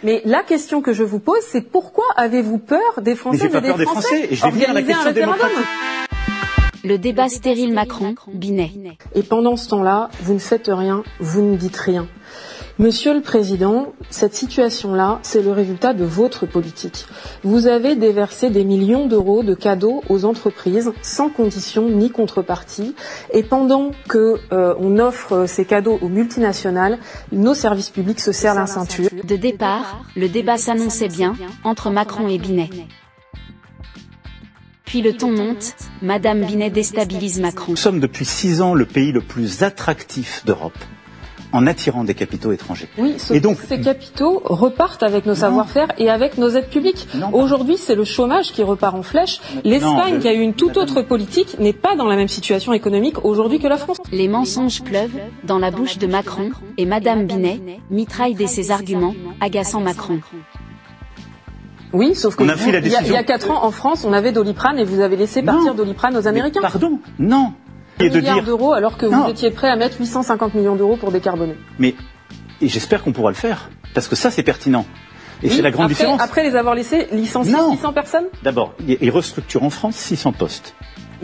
Mais la question que je vous pose, c'est pourquoi avez-vous peur des Français et des Français? Mais j'ai pas peur des Français, et je vais venir à la question démocratique. Le débat stérile Macron-Binet. Et pendant ce temps-là, vous ne faites rien, vous ne dites rien. Monsieur le Président, cette situation-là, c'est le résultat de votre politique. Vous avez déversé des millions d'euros de cadeaux aux entreprises sans condition ni contrepartie. Et pendant que on offre ces cadeaux aux multinationales, nos services publics se serrent la ceinture. De départ, le débat s'annonçait bien entre Macron et Binet. Puis le ton monte, Madame Binet déstabilise Macron. Nous sommes depuis 6 ans le pays le plus attractif d'Europe, en attirant des capitaux étrangers. Oui, sauf que ces capitaux repartent avec nos savoir-faire et avec nos aides publiques. Aujourd'hui, c'est le chômage qui repart en flèche. L'Espagne, qui a eu une toute autre politique, n'est pas dans la même situation économique aujourd'hui que la France. Les mensonges pleuvent dans la bouche de Macron, et Madame Binet mitraille dès ses arguments, agaçant Macron. Oui, sauf que il y a 4 ans, en France, on avait Doliprane et vous avez laissé partir Doliprane aux Américains. Mais pardon, non. 1 milliard d'euros alors que vous étiez prêt à mettre 850 millions d'euros pour décarboner. Mais j'espère qu'on pourra le faire, parce que ça c'est pertinent. Et c'est la grande différence. Après les avoir laissés licencier 600 personnes? D'abord, il restructure en France 600 postes.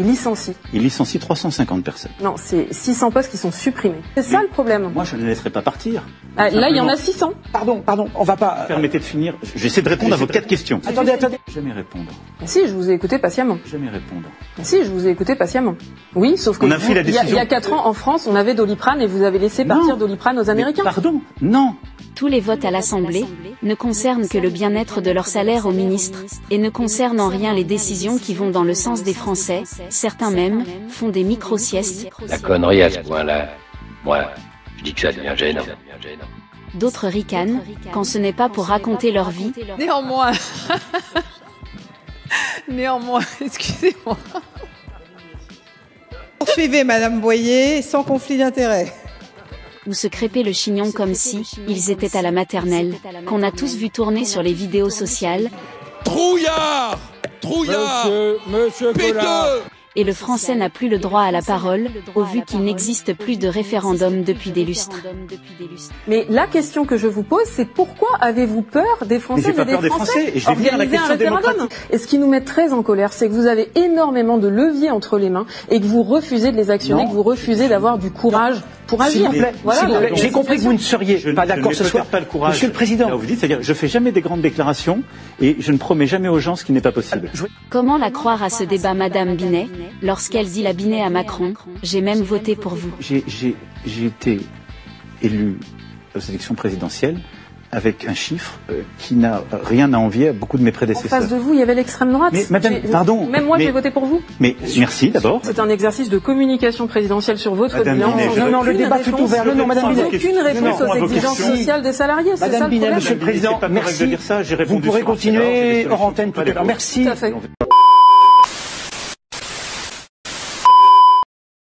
Il licencie. Il licencie 350 personnes. Non, c'est 600 postes qui sont supprimés. C'est ça le problème. Moi, je ne les laisserai pas partir. Là, il y en a 600. Pardon, on va pas... Permettez de finir. J'essaie de répondre à vos 4 questions. Attendez. Jamais répondre. Si, je vous ai écouté patiemment. Jamais répondre. Si, je vous ai écouté patiemment. Oui, sauf que on a fait la décision. Il y a 4 ans, en France, on avait Doliprane et vous avez laissé partir Doliprane aux Américains. Mais pardon, non. Tous les votes à l'Assemblée ne concernent que le bien-être de leur salaire aux ministres, et ne concernent en rien les décisions qui vont dans le sens des Français. Certains même font des micro-siestes. La connerie à ce point-là, moi, je dis que ça devient gênant. D'autres ricanent, quand ce n'est pas pour raconter leur vie. Néanmoins, excusez-moi. Poursuivez, Madame Boyer, sans conflit d'intérêt. Ou se crêper le chignon comme si ils étaient à la maternelle, qu'on a tous vu tourner sur les vidéos sociales. Trouillard, Monsieur Péteux. Et le français n'a plus le droit à la parole, au vu qu'il n'existe plus de référendum depuis des lustres. Mais la question que je vous pose, c'est pourquoi avez-vous peur des Français et des Français? Et je vais venir à la question démocratique. Et ce qui nous met très en colère, c'est que vous avez énormément de leviers entre les mains et que vous refusez de les actionner, que vous refusez d'avoir du courage pour agir. Voilà, j'ai compris que vous ne seriez pas d'accord ce soir. Pas le courage. Monsieur le Président. Vous dites, c'est-à-dire, je fais jamais des grandes déclarations et je ne promets jamais aux gens ce qui n'est pas possible. Comment la croire à ce débat, Madame Binet, lorsqu'elle dit la Binet à Macron, j'ai même voté pour vous. J'ai été élu aux élections présidentielles avec un chiffre qui n'a rien à envier à beaucoup de mes prédécesseurs. En face de vous, il y avait l'extrême droite. Mais madame, pardon. Même moi, j'ai voté pour vous. Mais merci d'abord. C'est un exercice de communication présidentielle sur votre bilan. Non, le débat fut ouvert. Non, Madame Binet. Aucune réponse aux exigences sociales des salariés. Madame Binet, Monsieur le Président, merci. Vous pourrez continuer hors antenne tout à l'heure. Merci. Tout à fait.